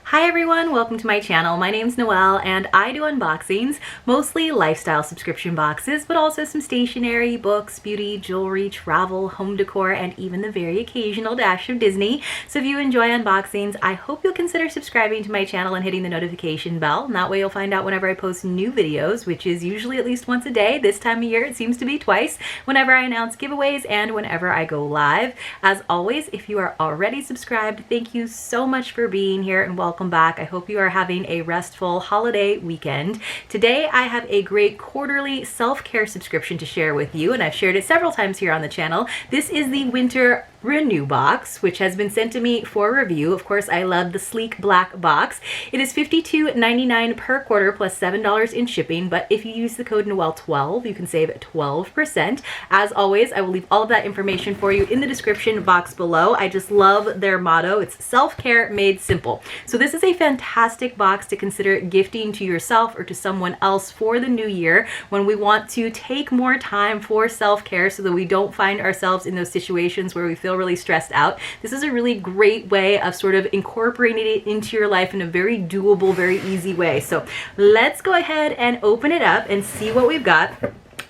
Hi everyone, welcome to my channel. My name's Noelle and I do unboxings, mostly lifestyle subscription boxes, but also some stationery, books, beauty, jewelry, travel, home decor, and even the very occasional dash of Disney. So if you enjoy unboxings, I hope you'll consider subscribing to my channel and hitting the notification bell. And that way you'll find out whenever I post new videos, which is usually at least once a day. This time of year it seems to be twice, whenever I announce giveaways and whenever I go live. As always, if you are already subscribed, thank you so much for being here and welcome back. I hope you are having a restful holiday weekend. Today I have a great quarterly self-care subscription to share with you, and I've shared it several times here on the channel. This is the winter renew box, which has been sent to me for review. Of course, I love the sleek black box. It is $52.99 per quarter plus $7 in shipping, but if you use the code Noelle12, you can save 12%. As always, I will leave all of that information for you in the description box below. I just love their motto. It's self-care made simple. So this is a fantastic box to consider gifting to yourself or to someone else for the new year when we want to take more time for self-care so that we don't find ourselves in those situations where we feel really stressed out. This is a really great way of sort of incorporating it into your life in a very doable, very easy way. So let's go ahead and open it up and see what we've got.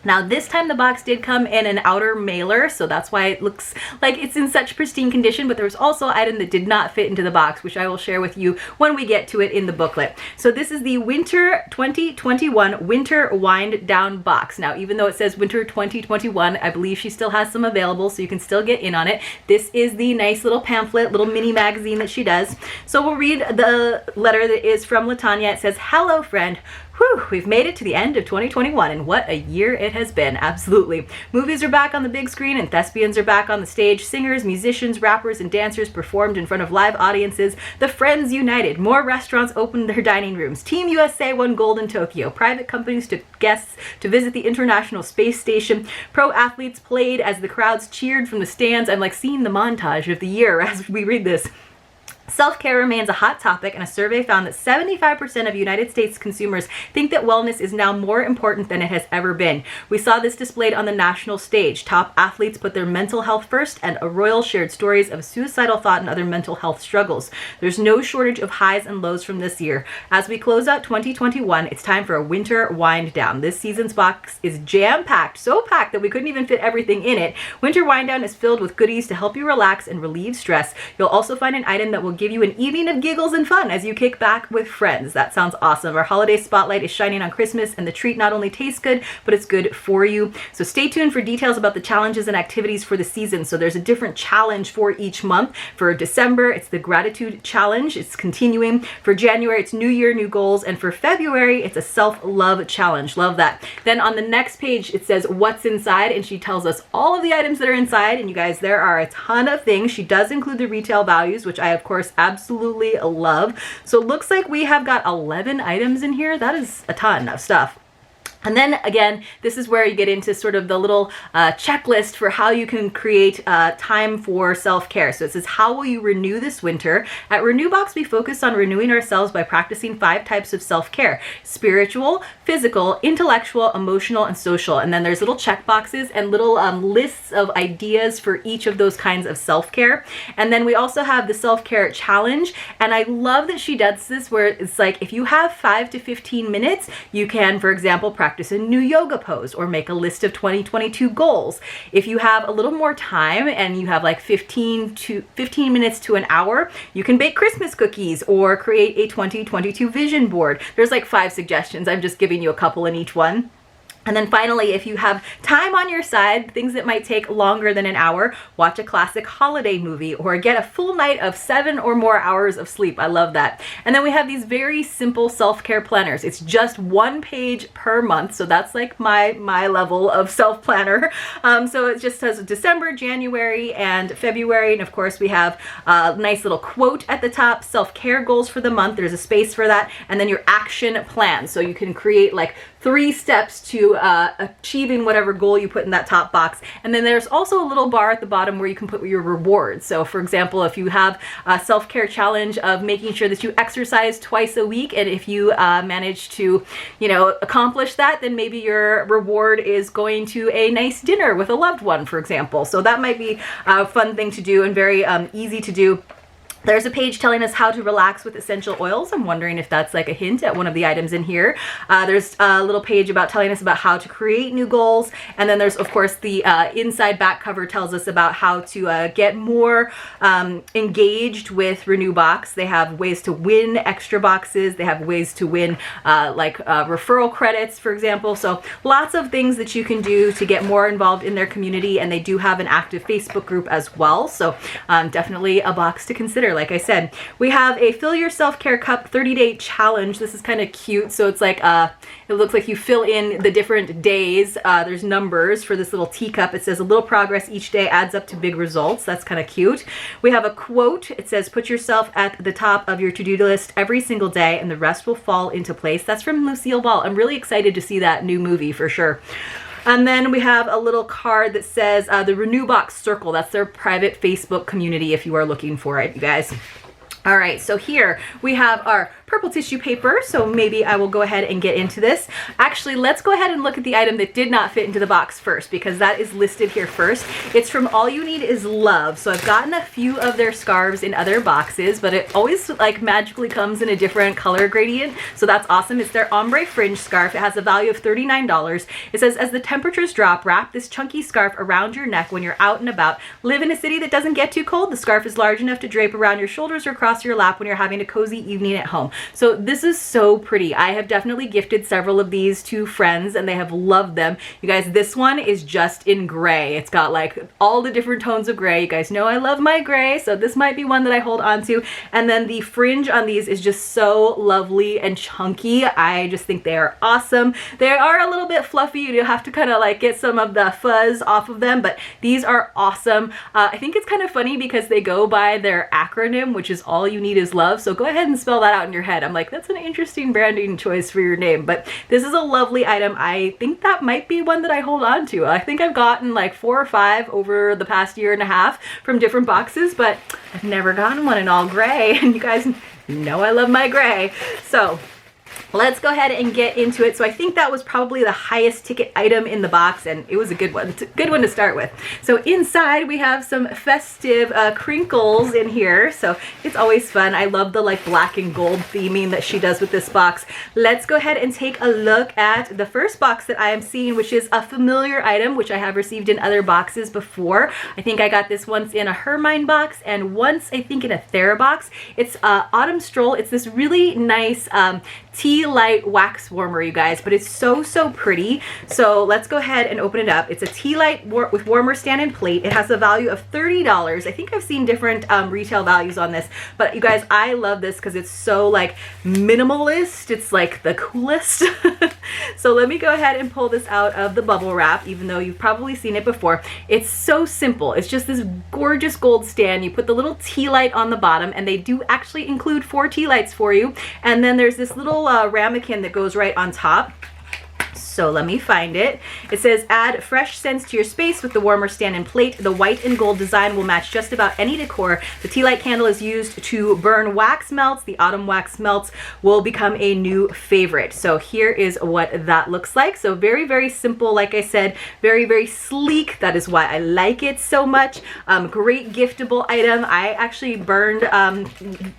Now this time the box did come in an outer mailer, so that's why it looks like it's in such pristine condition, but there was also an item that did not fit into the box, which I will share with you when we get to it in the booklet. So this is the Winter 2021 Winter Wind Down Box. Now even though it says Winter 2021, I believe she still has some available, so you can still get in on it. This is the nice little pamphlet, little mini magazine that she does. So we'll read the letter that is from Latanya. It says, "Hello friend. Whew, we've made it to the end of 2021 and what a year it has been. Absolutely. Movies are back on the big screen and thespians are back on the stage. Singers, musicians, rappers, and dancers performed in front of live audiences. The Friends united. More restaurants opened their dining rooms. Team USA won gold in Tokyo. Private companies took guests to visit the International Space Station. Pro athletes played as the crowds cheered from the stands." I'm like seeing the montage of the year as we read this. "Self-care remains a hot topic, and a survey found that 75% of United States consumers think that wellness is now more important than it has ever been. We saw this displayed on the national stage. Top athletes put their mental health first, and a royal shared stories of suicidal thought and other mental health struggles. There's no shortage of highs and lows from this year. As we close out 2021, it's time for a winter wind down. This season's box is jam-packed, so packed that we couldn't even fit everything in it. Winter wind down is filled with goodies to help you relax and relieve stress. You'll also find an item that will give you an evening of giggles and fun as you kick back with friends." That sounds awesome. Our holiday spotlight is shining on Christmas, and the treat not only tastes good, but it's good for you. So stay tuned for details about the challenges and activities for the season. So there's a different challenge for each month. For December, it's the gratitude challenge. It's continuing. For January, it's New Year, New Goals. And for February, it's a self-love challenge. Love that. Then on the next page, it says what's inside, and she tells us all of the items that are inside. And you guys, there are a ton of things. She does include the retail values, which I, of course, absolutely love. So it looks like we have got 11 items in here. That is a ton of stuff. And then again, this is where you get into sort of the little checklist for how you can create time for self-care. So it says, how will you renew this winter? At Renewbox, we focus on renewing ourselves by practicing 5 types of self-care: spiritual, physical, intellectual, emotional, and social. And then there's little check boxes and little lists of ideas for each of those kinds of self-care. And then we also have the self-care challenge. And I love that she does this where it's like, if you have 5 to 15 minutes, you can, for example, practice a new yoga pose or make a list of 2022 goals. If you have a little more time and you have like 15 minutes to an hour, you can bake Christmas cookies or create a 2022 vision board. There's like 5 suggestions. I'm just giving you a couple in each one. And then finally, if you have time on your side, things that might take longer than an hour, watch a classic holiday movie or get a full night of 7 or more hours of sleep. I love that. And then we have these very simple self-care planners. It's just 1 page per month. So that's like my level of self-planner. So it just says December, January, and February. And of course, we have a nice little quote at the top, self-care goals for the month. There's a space for that. And then your action plan. So you can create like 3 steps to achieving whatever goal you put in that top box. And then there's also a little bar at the bottom where you can put your rewards. So for example, if you have a self-care challenge of making sure that you exercise twice a week, and if you manage to, accomplish that, then maybe your reward is going to a nice dinner with a loved one, for example. So that might be a fun thing to do and very easy to do. There's a page telling us how to relax with essential oils. I'm wondering if that's like a hint at one of the items in here. There's a little page about telling us about how to create new goals. And then there's, of course, the inside back cover tells us about how to get more engaged with renewbox. They have ways to win extra boxes. They have ways to win referral credits, for example. So lots of things that you can do to get more involved in their community. And they do have an active Facebook group as well. So definitely a box to consider. Like I said, we have a Fill Your Self-Care Cup 30-day challenge. This is kind of cute. So it's like, it looks like you fill in the different days. There's numbers for this little teacup. It says a little progress each day adds up to big results. That's kind of cute. We have a quote. It says, put yourself at the top of your to-do list every single day and the rest will fall into place. That's from Lucille Ball. I'm really excited to see that new movie for sure. And then we have a little card that says the renewbox circle. That's their private Facebook community if you are looking for it, you guys. All right, so here we have our purple tissue paper, so maybe I will go ahead and get into this. Actually, let's go ahead and look at the item that did not fit into the box first, because that is listed here first. It's from All You Need Is Love. So I've gotten a few of their scarves in other boxes, but it always like magically comes in a different color gradient, so that's awesome. It's their ombre fringe scarf. It has a value of $39. It says, as the temperatures drop, wrap this chunky scarf around your neck when you're out and about. Live in a city that doesn't get too cold. The scarf is large enough to drape around your shoulders or across your lap when you're having a cozy evening at home. So this is so pretty. I have definitely gifted several of these to friends and they have loved them. You guys, this one is just in gray. It's got like all the different tones of gray. You guys know I love my gray, so this might be one that I hold on to. And then the fringe on these is just so lovely and chunky. I just think they are awesome. They are a little bit fluffy. You have to kind of like get some of the fuzz off of them, but these are awesome. I think it's kind of funny because they go by their acronym, which is All You Need Is Love. So go ahead and spell that out in your head. I'm like, that's an interesting branding choice for your name, but this is a lovely item. I think that might be one that I hold on to. I think I've gotten like 4 or 5 over the past year and a half from different boxes, but I've never gotten one in all gray. And you guys know I love my gray. So let's go ahead and get into it. So I think that was probably the highest ticket item in the box, and it was a good one. It's a good one to start with. So inside we have some festive crinkles in here. So it's always fun. I love the like black and gold theming that she does with this box. Let's go ahead and take a look at the first box that I am seeing, which is a familiar item, which I have received in other boxes before. I think I got this once in a Hermine box and once I think in a Thera box. It's Autumn Stroll. It's this really nice tea light wax warmer, you guys, but it's so pretty. So let's go ahead and open it up. It's a tea light with warmer stand and plate. It has a value of $30. I think I've seen different retail values on this, but you guys, I love this because it's so like minimalist. It's like the coolest. So let me go ahead and pull this out of the bubble wrap, even though you've probably seen it before. It's so simple. It's just this gorgeous gold stand. You put the little tea light on the bottom, and they do actually include 4 tea lights for you. And then there's this little ramekin that goes right on top. So let me find it. It says, add fresh scents to your space with the warmer stand and plate. The white and gold design will match just about any decor. The tea light candle is used to burn wax melts. The autumn wax melts will become a new favorite. So here is what that looks like. So very simple. Like I said, very sleek. That is why I like it so much. Great giftable item. I actually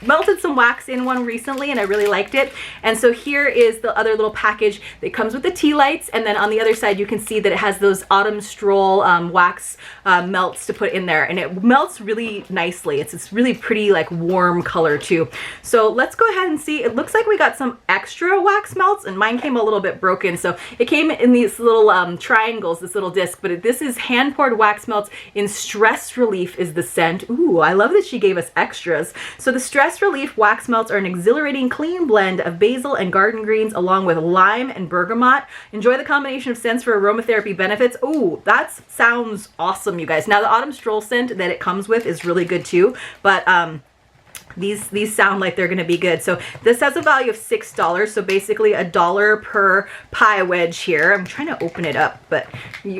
melted some wax in one recently and I really liked it. And so here is the other little package that comes with the tea lights, and then on the other side you can see that it has those Autumn Stroll wax melts to put in there, and it melts really nicely. It's this really pretty like warm color too. So let's go ahead and see. It looks like we got some extra wax melts, and mine came a little bit broken, so it came in these little triangles, this little disc, but this is hand poured wax melts in Stress Relief is the scent. Ooh, I love that she gave us extras. So the Stress Relief wax melts are an exhilarating clean blend of basil and garden greens along with lime and bergamot. Enjoy the combination of scents for aromatherapy benefits. Oh, that sounds awesome, you guys. Now the Autumn Stroll scent that it comes with is really good too, but these sound like they're gonna be good. So this has a value of $6, so basically $1 per pie wedge here. I'm trying to open it up, but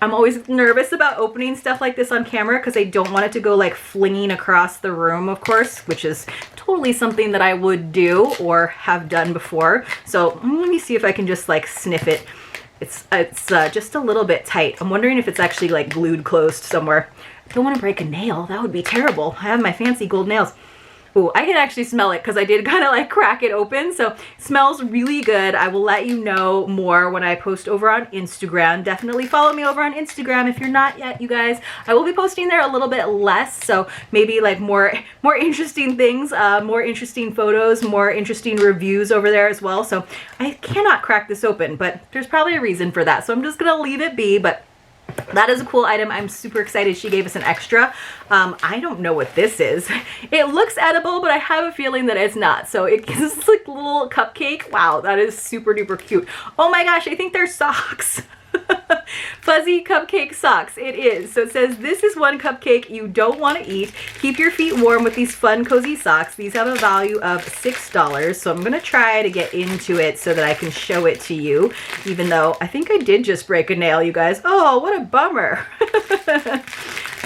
I'm always nervous about opening stuff like this on camera because I don't want it to go like flinging across the room, of course, which is totally something that I would do or have done before. So let me see if I can just like sniff it. It's just a little bit tight. I'm wondering if it's actually like glued closed somewhere. I don't want to break a nail. That would be terrible. I have my fancy gold nails. Ooh, I can actually smell it because I did kind of like crack it open. So it smells really good. I will let you know more when I post over on Instagram. Definitely follow me over on Instagram if you're not yet, you guys. I will be posting there a little bit less. So maybe like more interesting things, more interesting photos, more interesting reviews over there as well. So I cannot crack this open, but there's probably a reason for that. So I'm just going to leave it be, but that is a cool item. I'm super excited she gave us an extra. I don't know what this is. It looks edible, but I have a feeling that it's not. So it's like a little cupcake. Wow, that is super duper cute. Oh my gosh, I think they're socks. Fuzzy cupcake socks. It is. So it says, this is one cupcake you don't want to eat. Keep your feet warm with these fun, cozy socks. These have a value of $6. So I'm going to try to get into it so that I can show it to you, even though I think I did just break a nail, you guys. Oh, what a bummer.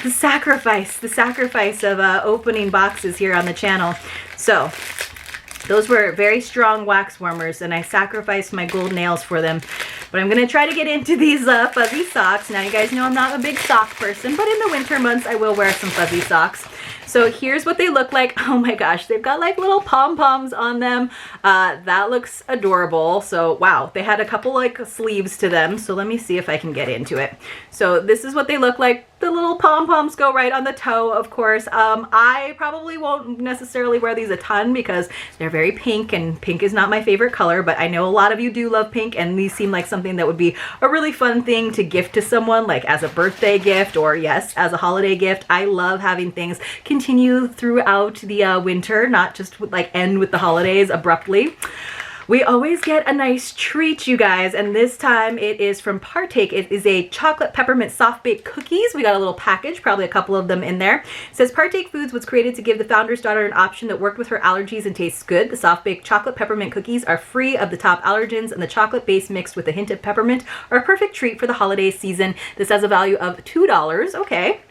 The sacrifice of opening boxes here on the channel. So those were very strong wax warmers, and I sacrificed my gold nails for them. But I'm going to try to get into these fuzzy socks. Now, you guys know I'm not a big sock person, but in the winter months, I will wear some fuzzy socks. So here's what they look like. Oh my gosh, they've got like little pom-poms on them. That looks adorable. So wow, they had a couple like sleeves to them. So let me see if I can get into it. So this is what they look like. The little pom-poms go right on the toe, of course. I probably won't necessarily wear these a ton because they're very pink, and pink is not my favorite color, but I know a lot of you do love pink, and these seem like something that would be a really fun thing to gift to someone, like as a birthday gift or yes, as a holiday gift. I love having things continue throughout the winter, not just like end with the holidays abruptly. We always get a nice treat, you guys, and this time it is from Partake. It is a chocolate peppermint soft baked cookies. We got a little package, probably a couple of them in there. It says Partake Foods was created to give the founder's daughter an option that worked with her allergies and tastes good. The soft baked chocolate peppermint cookies are free of the top allergens, and the chocolate base mixed with a hint of peppermint are a perfect treat for the holiday season. This has a value of $2. Okay.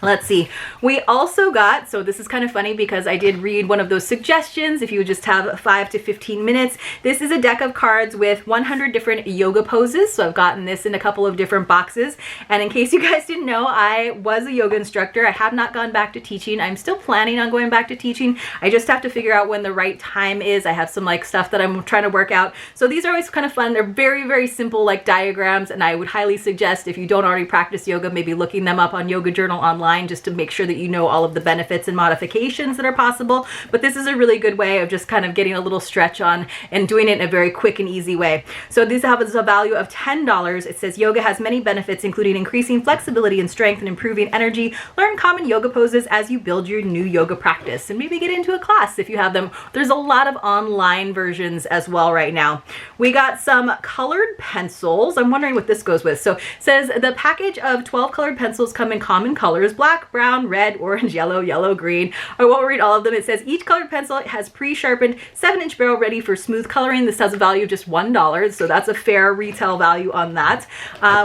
Let's see. We also got, so this is kind of funny because I did read one of those suggestions if you would just have 5 to 15 minutes. This is a deck of cards with 100 different yoga poses. So I've gotten this in a couple of different boxes. And in case you guys didn't know, I was a yoga instructor. I have not gone back to teaching. I'm still planning on going back to teaching. I just have to figure out when the right time is. I have some like stuff that I'm trying to work out. So these are always kind of fun. They're very, very simple like diagrams. And I would highly suggest if you don't already practice yoga, maybe looking them up on Yoga Journal online, just to make sure that you know all of the benefits and modifications that are possible. But this is a really good way of just kind of getting a little stretch on and doing it in a very quick and easy way. So these have a value of $10. It says yoga has many benefits, including increasing flexibility and strength and improving energy. Learn common yoga poses as you build your new yoga practice, and maybe get into a class if you have them. There's a lot of online versions as well right now. We got some colored pencils. I'm wondering what this goes with. So it says the package of 12 colored pencils come in common colors: black, brown, red, orange, yellow, green. I won't read all of them. It says each colored pencil has pre-sharpened 7-inch barrel ready for smooth coloring. This has a value of just $1, so that's a fair retail value on that.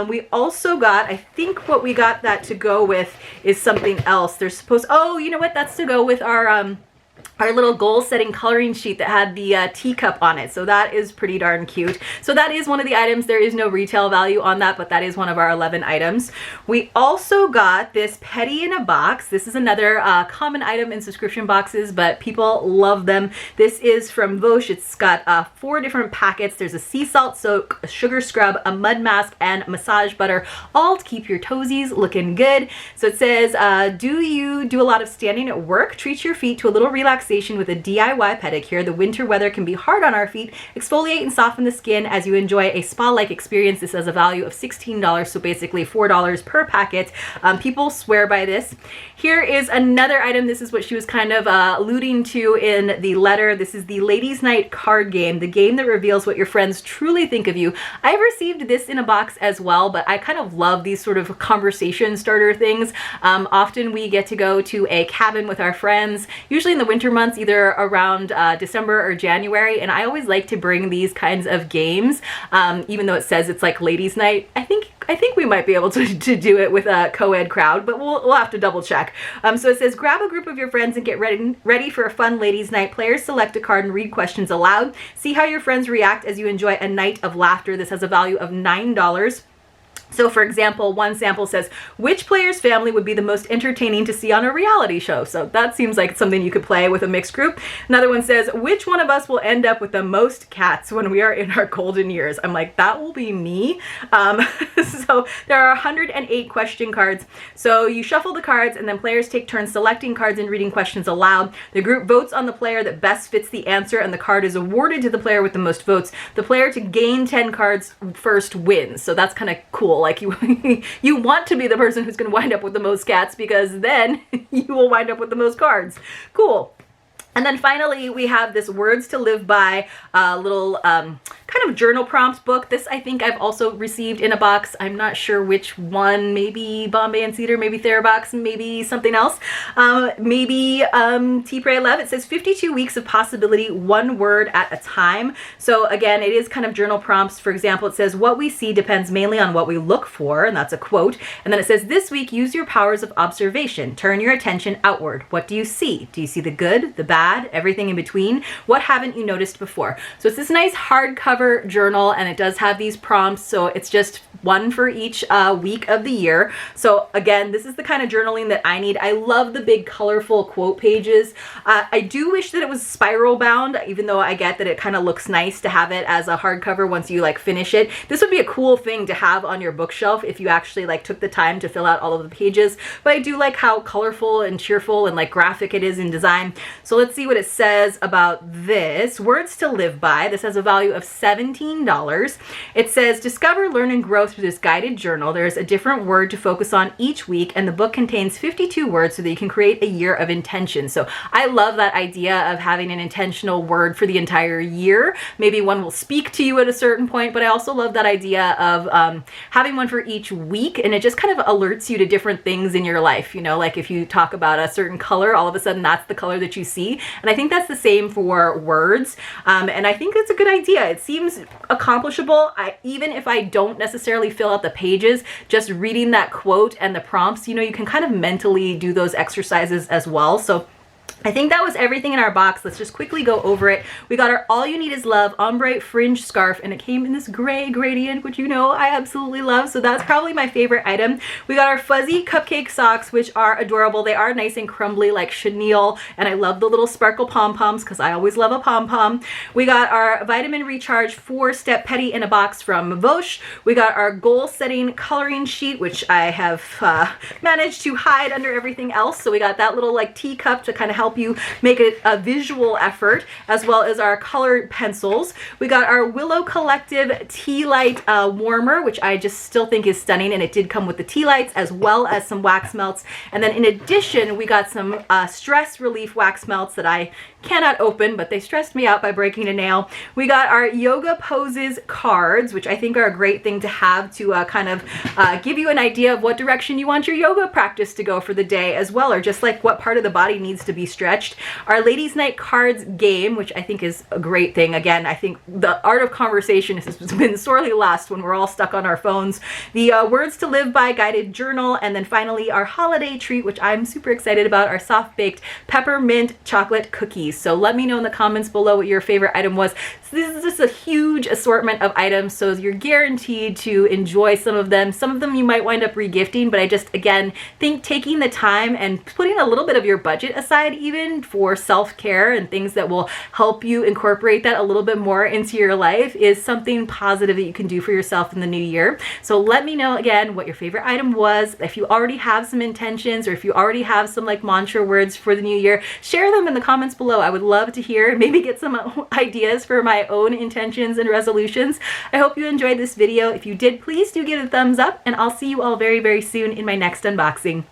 We also got, I think what we got that to go with is something else. They're supposed, oh, you know what? That's to go with our little goal setting coloring sheet that had the teacup on it. So that is pretty darn cute. So that is one of the items. There is no retail value on that, but that is one of our 11 items. We also got this Petty in a Box. This is another common item in subscription boxes, but people love them. This is from Vosh. It's got 4 different packets. There's a sea salt soak, a sugar scrub, a mud mask, and massage butter, all to keep your toesies looking good. So it says, do you do a lot of standing at work? Treat your feet to a little relaxation with a DIY pedicure. The winter weather can be hard on our feet. Exfoliate and soften the skin as you enjoy a spa-like experience. This has a value of $16, so basically $4 per packet. People swear by this. Here is another item. This is what she was kind of alluding to in the letter. This is the Ladies Night card game, the game that reveals what your friends truly think of you. I've received this in a box as well, but I kind of love these sort of conversation starter things. Often we get to go to a cabin with our friends, usually in the winter months, either around December or January, and I always like to bring these kinds of games, even though it says it's like ladies night. I think we might be able to do it with a co-ed crowd, but we'll have to double check. So it says grab a group of your friends and get ready for a fun ladies night. Players select a card and read questions aloud. See how your friends react as you enjoy a night of laughter. This has a value of $9. So for example, one sample says, which player's family would be the most entertaining to see on a reality show? So that seems like something you could play with a mixed group. Another one says, which one of us will end up with the most cats when we are in our golden years? I'm like, that will be me. So there are 108 question cards. So you shuffle the cards and then players take turns selecting cards and reading questions aloud. The group votes on the player that best fits the answer and the card is awarded to the player with the most votes. The player to gain 10 cards first wins. So that's kind of cool. Like you want to be the person who's going to wind up with the most cats because then you will wind up with the most cards. Cool. And then finally, we have this Words to Live By little kind of journal prompt book. This I think I've also received in a box. I'm not sure which one, maybe Bombay and Cedar, maybe TheraBox, maybe something else. Maybe Tea Pray Love. It says 52 weeks of possibility, one word at a time. So again, it is kind of journal prompts. For example, it says, what we see depends mainly on what we look for, and that's a quote. And then it says, this week, use your powers of observation. Turn your attention outward. What do you see? Do you see the good, the bad, everything in between? What haven't you noticed before? So it's this nice hardcover journal, and it does have these prompts, so it's just one for each week of the year. So again, this is the kind of journaling that I need. I love the big colorful quote pages. I do wish that it was spiral bound, even though I get that it kind of looks nice to have it as a hardcover once you like finish it. This would be a cool thing to have on your bookshelf if you actually like took the time to fill out all of the pages. But I do like how colorful and cheerful and like graphic it is in design. So let's see what it says about this. Words to Live By. This has a value of $17. It says, discover, learn, and grow through this guided journal. There's a different word to focus on each week, and the book contains 52 words so that you can create a year of intention. So I love that idea of having an intentional word for the entire year. Maybe one will speak to you at a certain point, but I also love that idea of having one for each week, and it just kind of alerts you to different things in your life. You know, like if you talk about a certain color, all of a sudden that's the color that you see. And I think that's the same for words. And I think it's a good idea. It seems accomplishable. Even if I don't necessarily fill out the pages, just reading that quote and the prompts, you know, you can kind of mentally do those exercises as well. So I think that was everything in our box. Let's just quickly go over it. We got our All You Need Is Love ombre fringe scarf, and it came in this gray gradient, which you know I absolutely love. So that's probably my favorite item. We got our fuzzy cupcake socks, which are adorable. They are nice and crumbly like chenille, and I love the little sparkle pom-poms because I always love a pom-pom. We got our Vitamin Recharge 4-step petty in a box from Vosh. We got our goal setting coloring sheet, which I have managed to hide under everything else. So we got that little like teacup to kind of help you make it a visual effort, as well as our colored pencils. We got our Willow Collective tea light warmer, which I just still think is stunning, and it did come with the tea lights as well as some wax melts. And then in addition, we got some stress relief wax melts that I cannot open, but they stressed me out by breaking a nail. We got our yoga poses cards, which I think are a great thing to have to kind of give you an idea of what direction you want your yoga practice to go for the day as well, or just like what part of the body needs to be stretched. Our Ladies Night cards game, which I think is a great thing. Again, I think the art of conversation has been sorely lost when we're all stuck on our phones. The Words to Live By guided journal, and then finally our holiday treat, which I'm super excited about, our soft-baked peppermint chocolate cookies. So let me know in the comments below what your favorite item was. So this is just a huge assortment of items, so you're guaranteed to enjoy some of them. Some of them you might wind up regifting, but I just, again, think taking the time and putting a little bit of your budget aside even for self-care and things that will help you incorporate that a little bit more into your life is something positive that you can do for yourself in the new year. So let me know again what your favorite item was. If you already have some intentions, or if you already have some like mantra words for the new year, share them in the comments below. I would love to hear, maybe get some ideas for my own intentions and resolutions. I hope you enjoyed this video. If you did, please do give it a thumbs up, and I'll see you all very, very soon in my next unboxing.